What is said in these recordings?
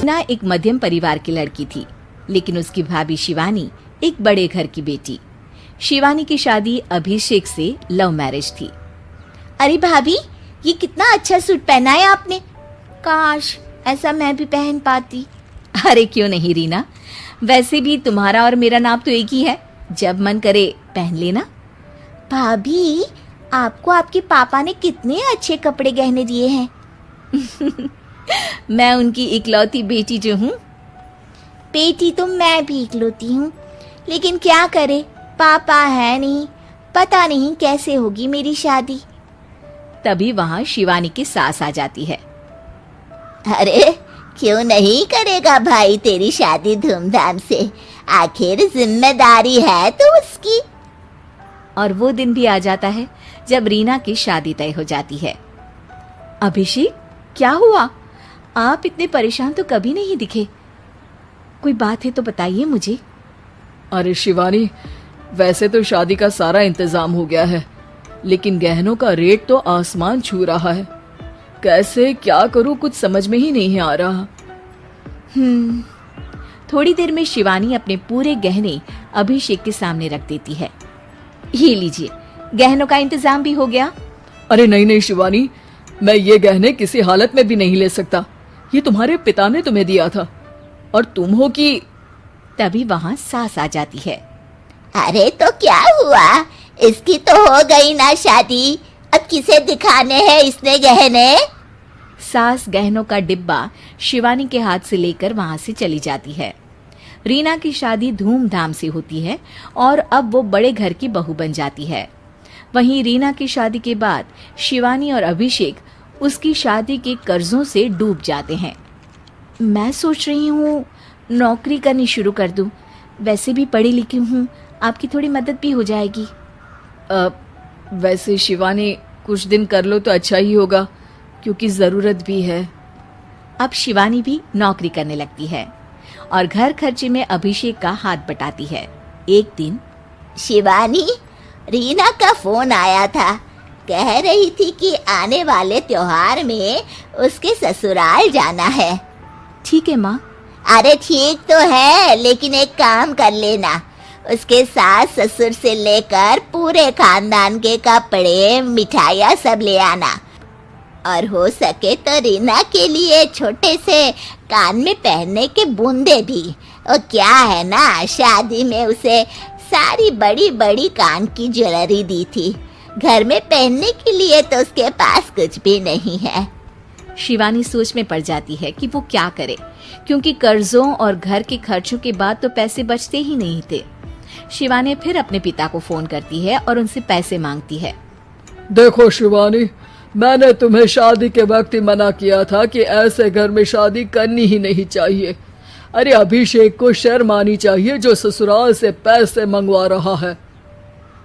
रीना एक मध्यम परिवार की लड़की थी, लेकिन उसकी भाभी शिवानी एक बड़े घर की बेटी। शिवानी की शादी अभिषेक से लव मैरिज थी। अरे भाभी, ये कितना अच्छा सूट पहना है आपने। काश ऐसा मैं भी पहन पाती। अरे क्यों नहीं रीना, वैसे भी तुम्हारा और मेरा नाम तो एक ही है, जब मन करे पहन लेना। भाभी, आपको आपके पापा ने कितने अच्छे कपड़े गहने दिए हैं। मैं उनकी इकलौती बेटी जो हूँ। बेटी तो मैं भी इकलौती हूँ, लेकिन क्या करे, पापा है नहीं, पता नहीं कैसे होगी मेरी शादी। तभी वहाँ शिवानी की सास आ जाती है। अरे क्यों नहीं करेगा भाई तेरी शादी धूमधाम से, आखिर जिम्मेदारी है तो उसकी। और वो दिन भी आ जाता है जब रीना की शादी तय हो जाती है। अभिषेक, क्या हुआ? आप इतने परेशान तो कभी नहीं दिखे, कोई बात है तो बताइए मुझे। अरे शिवानी, वैसे तो शादी का सारा इंतजाम हो गया है, लेकिन गहनों का रेट तो आसमान छू रहा है। कैसे क्या करूं, कुछ समझ में ही नहीं आ रहा। थोड़ी देर में शिवानी अपने पूरे गहने अभिषेक के सामने रख देती है। ये लीजिए, गहनों का इंतजाम भी हो गया। अरे नहीं नहीं शिवानी, मैं ये गहने किसी हालत में भी नहीं ले सकता। ये तुम्हारे पिता ने तुम्हें दिया था, और तुम हो कि। तभी वहाँ सास आ जाती है। अरे तो क्या हुआ, इसकी तो हो गई ना शादी, अब किसे दिखाने हैं इसने गहने। सास गहनों का डिब्बा शिवानी के हाथ से लेकर वहां से चली जाती है। रीना की शादी धूमधाम से होती है और अब वो बड़े घर की बहू बन जाती है। वहीं रीना की शादी के बाद शिवानी और अभिषेक उसकी शादी के कर्जों से डूब जाते हैं। मैं सोच रही हूँ नौकरी करनी शुरू कर दूँ, वैसे भी पढ़ी लिखी हूँ, आपकी थोड़ी मदद भी हो जाएगी। वैसे शिवानी, कुछ दिन कर लो तो अच्छा ही होगा, क्योंकि ज़रूरत भी है। अब शिवानी भी नौकरी करने लगती है और घर खर्चे में अभिषेक का हाथ बटाती है। एक दिन शिवानी, रीना का फोन आया था, कह रही थी कि आने वाले त्योहार में उसके ससुराल जाना है। ठीक है माँ। अरे ठीक तो है, लेकिन एक काम कर लेना, उसके सास ससुर से लेकर पूरे खानदान के कपड़े मिठाइयाँ सब ले आना, और हो सके तो रीना के लिए छोटे से कान में पहनने के बूंदे भी। और क्या है ना, शादी में उसे सारी बड़ी बड़ी कान की ज्वेलरी दी थी, घर में पहनने के लिए तो उसके पास कुछ भी नहीं है। शिवानी सोच में पड़ जाती है कि वो क्या करे, क्योंकि कर्जों और घर के खर्चों के बाद तो पैसे बचते ही नहीं थे। शिवानी फिर अपने पिता को फोन करती है और उनसे पैसे मांगती है। देखो शिवानी, मैंने तुम्हें शादी के वक्त ही मना किया था कि ऐसे घर में शादी करनी ही नहीं चाहिए। अरे अभिषेक को शर्म आनी चाहिए जो ससुराल से पैसे मंगवा रहा है।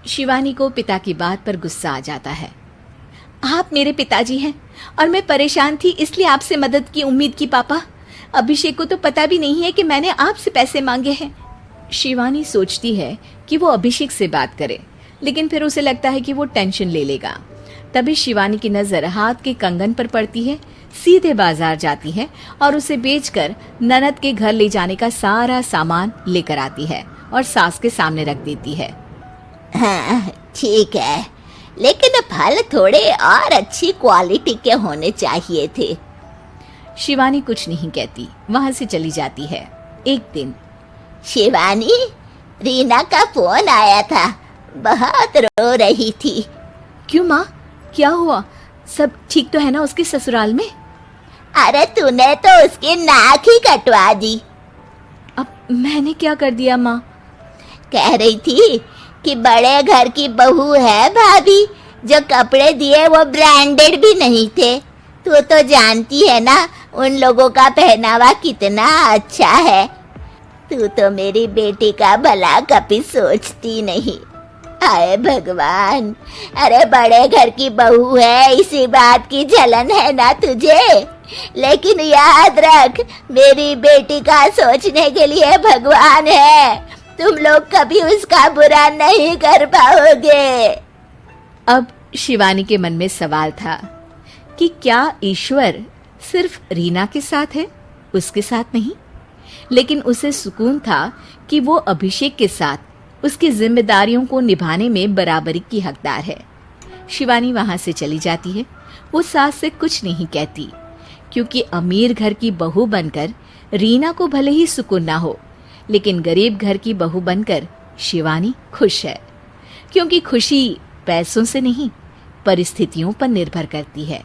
शिवानी को पिता की बात पर गुस्सा आ जाता है। आप मेरे पिताजी हैं और मैं परेशान थी, इसलिए आपसे मदद की उम्मीद की पापा। अभिषेक को तो पता भी नहीं है कि मैंने आपसे पैसे मांगे हैं। शिवानी सोचती है कि वो अभिषेक से बात करे, लेकिन फिर उसे लगता है कि वो टेंशन ले लेगा। तभी शिवानी की नजर हाथ के कंगन पर पड़ती है, सीधे बाजार जाती है और उसे बेचकर ननद के घर ले जाने का सारा सामान लेकर आती है और सास के सामने रख देती है। हाँ ठीक है, लेकिन फल थोड़े और अच्छी क्वालिटी के होने चाहिए थे। शिवानी कुछ नहीं कहती, वहां से चली जाती है। एक दिन शिवानी, रीना का फोन आया था, बहुत रो रही थी। क्यों माँ, क्या हुआ? सब ठीक तो है ना उसके ससुराल में? अरे तूने तो उसकी नाक ही कटवा दी। अब मैंने क्या कर दिया माँ? कह रही थी कि बड़े घर की बहू है भाभी, जो कपड़े दिए वो ब्रांडेड भी नहीं थे। तू तो जानती है ना उन लोगों का पहनावा कितना अच्छा है। तू तो मेरी बेटी का भला कभी सोचती नहीं। हाय भगवान, अरे बड़े घर की बहू है, इसी बात की जलन है ना तुझे, लेकिन याद रख मेरी बेटी का सोचने के लिए भगवान है, तुम लोग कभी उसका बुरा नहीं कर पाओगे। अब शिवानी के मन में सवाल था कि क्या ईश्वर सिर्फ रीना के साथ है उसके साथ नहीं, लेकिन उसे सुकून था कि वो अभिषेक के साथ उसकी जिम्मेदारियों को निभाने में बराबरी की हकदार है। शिवानी वहां से चली जाती है। वो सास से कुछ नहीं कहती, क्योंकि अमीर घर की बहू बनकर रीना को भले ही सुकून ना हो, लेकिन गरीब घर की बहू बनकर शिवानी खुश है, क्योंकि खुशी पैसों से नहीं परिस्थितियों पर निर्भर करती है।